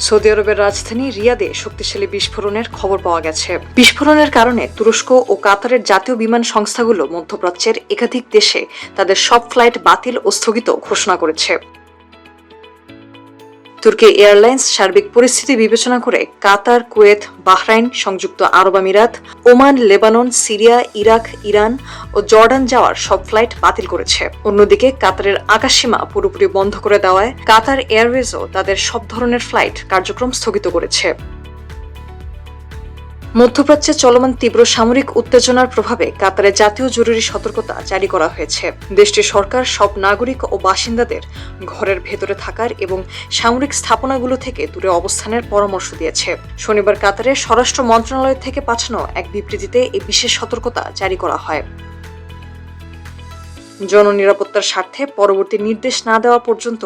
Saudi আরবের রাজধানী রিয়াদে শক্তিশালী বিস্ফোরণের খবর পাওয়া গেছে। বিস্ফোরণের কারণে তুরস্ক ও কাতারের জাতীয় বিমান সংস্থাগুলো মধ্যপ্রাচ্যের একাধিক দেশে তাদের সব ফ্লাইট বাতিল ও স্থগিত ঘোষণা করেছে। তুর্কি এয়ারলাইন্স সার্বিক পরিস্থিতি বিবেচনা করে কাতার, কুয়েত, বাহরাইন, সংযুক্ত আরব আমিরাত, Oman, Lebanon, Syria, Iraq, Iran ও জর্ডান যাওয়ার সব ফ্লাইট বাতিল করেছে। অন্যদিকে কাতারের আকাশসীমা পুরোপুরি বন্ধ করে দেওয়ায় কাতার এয়ারওয়েজও তাদের সব ধরনের ফ্লাইট কার্যক্রম স্থগিত করেছে। মধ্যপ্রাচ্যে চলমান তীব্র সামরিক উত্তেজনার প্রভাবে কাতারে জাতীয় জরুরি সতর্কতা জারি করা হয়েছে। দেশটির সরকার সব নাগরিক ও বাসিন্দাদের ঘরের ভেতরে থাকার এবং সামরিক স্থাপনাগুলো থেকে দূরে অবস্থানের পরামর্শ দিয়েছে। শনিবার কাতারের স্বরাষ্ট্র মন্ত্রণালয় থেকে পাঠানো এক বিবৃতিতে এই বিশেষ সতর্কতা জারি করা হয়। জননিরাপত্তার স্বার্থে পরবর্তী নির্দেশ না দেওয়া পর্যন্ত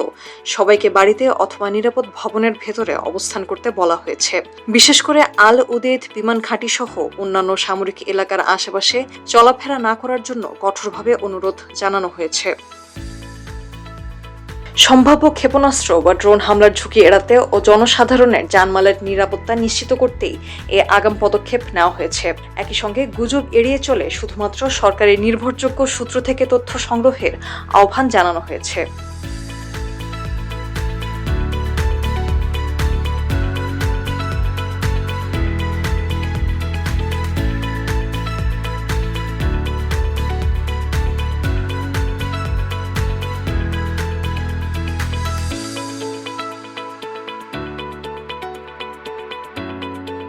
সবাইকে বাড়িতে অথবা নিরাপদ ভবনের ভেতরে অবস্থান করতে বলা হয়েছে। বিশেষ করে আল উদেদ বিমান ঘাঁটি সহ অন্যান্য সামরিক এলাকার আশেপাশে চলাফেরা না করার জন্য কঠোরভাবে অনুরোধ জানানো হয়েছে। সম্ভাব্য ক্ষেপণাস্ত্র বা ড্রোন হামলার ঝুঁকি এড়াতে ও জনসাধারণের জানমালের নিরাপত্তা নিশ্চিত করতেই এ আগাম পদক্ষেপ নেওয়া হয়েছে। একই সঙ্গে গুজব এড়িয়ে চলে শুধুমাত্র সরকারি নির্ভরযোগ্য সূত্র থেকে তথ্য সংগ্রহের আহ্বান জানানো হয়েছে।